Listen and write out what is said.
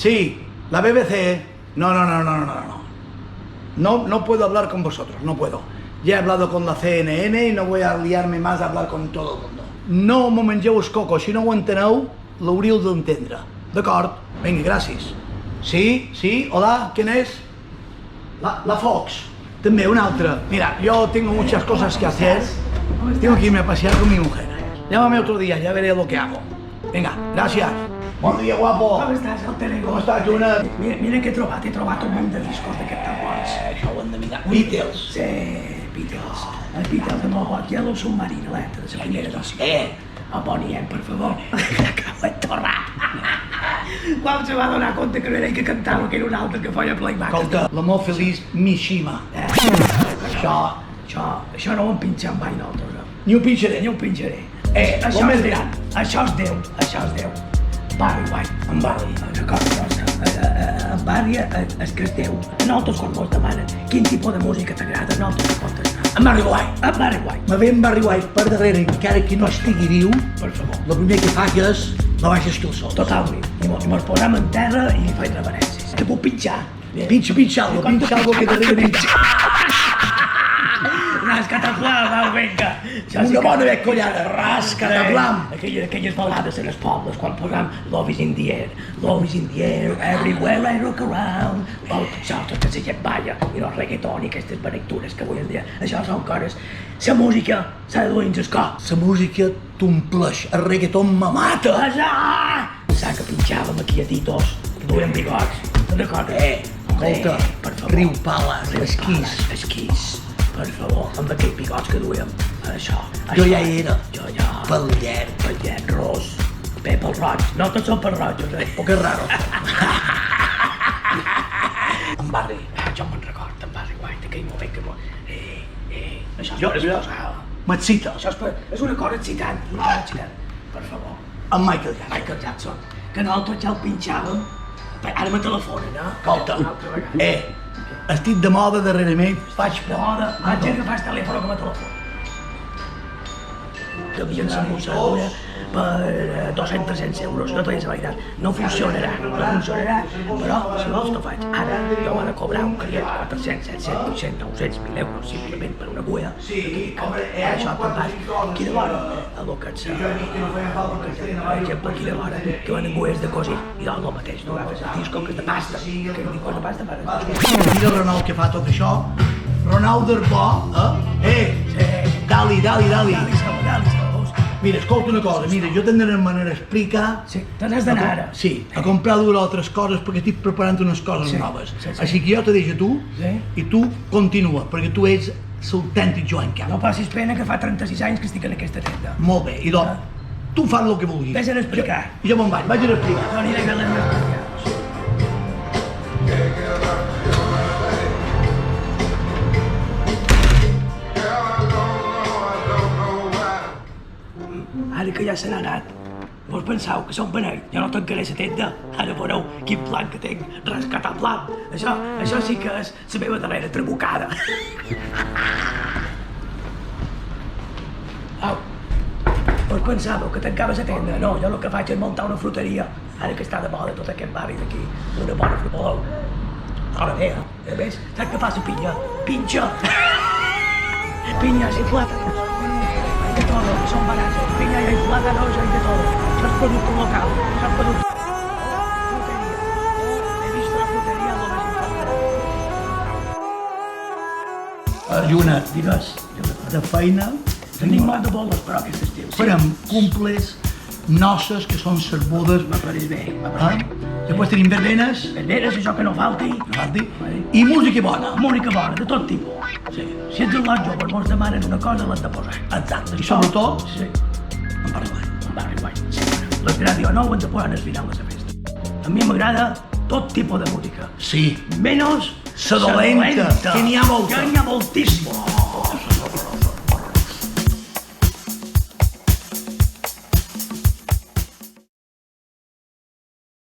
Sí, la BBC... No. No puedo hablar con vosotros, no puedo. Ya he hablado con la CNN y no voy a liarme más a hablar con todo el mundo. No me mengeu el coco, si no ho enteneu, l'hauríeu d'entendre. D'acord? Vinga, gràcies. Sí, hola, ¿quién es? La Fox. També, una altra. Mira, yo tengo muchas cosas que hacer. Tengo que irme a pasear con mi mujer. Llámame otro día, ya veré lo que hago. Venga, gracias. Bon dia, guapo. Com estàs, el Telego? Com estàs, Juna? Mira què he trobat un munt de discos d'aquests tan bons. Això ho hem de mirar. Beatles. Sí, Beatles. Els Beatles de molt bons. Yellow Submarine, alerta, de la primera edició. El Bonnie M, per favor. Acabo de torrar. Quan se va donar compte que no era ell que cantava, que era un altre que feia playback. Escolta, l'amor feliç Mishima. Això no ho hem pinxat mai nosaltres. Ni ho pinxaré. Ni ho pinxaré. Això més gran. Això és Déu. Barry White. En Barry. Recorda, en Barry és que és Déu. Nosaltres quan ens demanen quin tipus de música t'agrada, nosaltres contestem. En Barry White. En Barry White. Me ve en Barry White per darrere, encara que no estigui viu, Per favor. el primer que faig és la baixes que el sol. Totalment. I mos posam en terra i li faig reverències. Te puc pinxar? Pinxa algo que darrere Ras cataplam, vinga. Una bona collada, ras cataplam. Aquelles balades en els pobles, quan posam Love is in the air, everywhere I look around. Això, tot que la gent balla, i el reggaeton i aquestes benectures que avui en dia, això són coses. La música s'ha de dur dins el cor. La música t'ompleix, el reggaeton me mata. Saps que pinxàvem aquí a Titos, que duien bigots, te'n recordes? Escolta, per favor. Riu Pales, esquís. Per favor, amb aquells bigots que duíem, això. Jo ja hi era. Jo ja. Pallet, ros, pel roig. No tots són pels rojos, Poc és raro. En Barry. Jo me'n record, en Barry White, aquell moment que... Això és Jo, per esposar. m'excita. Això és una cosa excitant, per favor. En Michael Jackson. Michael Jackson, que nosaltres ja el pinxàvem. Ara me telefonen, Escolta, estic de moda darrerament, faig De moda, vaig agafar el telèfon que me telefona. Que havien la mosseguda per 200-300 euros, no t'ho dic la veritat. No funcionarà, però si vols t'ho faig. Ara jo m'ha de cobrar un client 400, 700, 800, 900, 1.000 euros simplement per una agulla. Això te'n vas. Aquí de vora, el que ets, per exemple, aquí de vora, que van agulles de cosir, i doncs el mateix, no agafes el disco que és de pasta, que és de pasta per a... Mira Ronald que fa tot això. Ronald Derbo, dali. Mira, escolta una cosa, jo tindré manera d'explicar... Sí, te n'has d'anar ara. Sí, a comprar altres coses perquè estic preparant unes coses noves. Així que jo te deixo a tu i tu continua, perquè tu ets l'autèntic Joan Camp. No passis pena que fa 36 anys que estic en aquesta tenda. Molt bé, i doncs, tu fas el que vulguis. Deixa't explicar. Jo me'n vaig a explicar. No aniré a les meves explicar. Ara que ja se n'ha anat, vos penseu que som beneit, jo no tancaré la tenda. Ara veureu quin plan que tinc, rescatar plan. Això sí que és la meva darrera trabucada. Au, vos pensàveu que tancava la tenda? No, jo el que faig és muntar una fruteria. Ara que està de moda tot aquest barri d'aquí, una bona fruteria. Ara bé, a més, saps què fa la pinya? Pinxa! Piñas y plátanos. Hay de todo, son baratos. Piña y plátanos, hay de todo. Eso es producto local. Eso es producto... Frutería. He visto la frutería lo más importante. Juna, digues, de feina Tenim molt de boles, però, aquest estiu. farem cumples, noces, que són les bodes, Me pareix bé, me pareix bé. després tenim verbenes, Verberes, això que no falti. i música bona. Música bona, de tot tipus. Sí. Si ets el lot jove, mos demanen una cosa, l'has de posar. Exacte, i sobretot, Sí. en Paraguai. En Barry White, sempre. Les ràdio nou han de posar al final de la festa. A mi m'agrada tot tipus de música. Sí, Menos sa dolenta, que n'hi ha molta. Que n'hi ha moltíssim.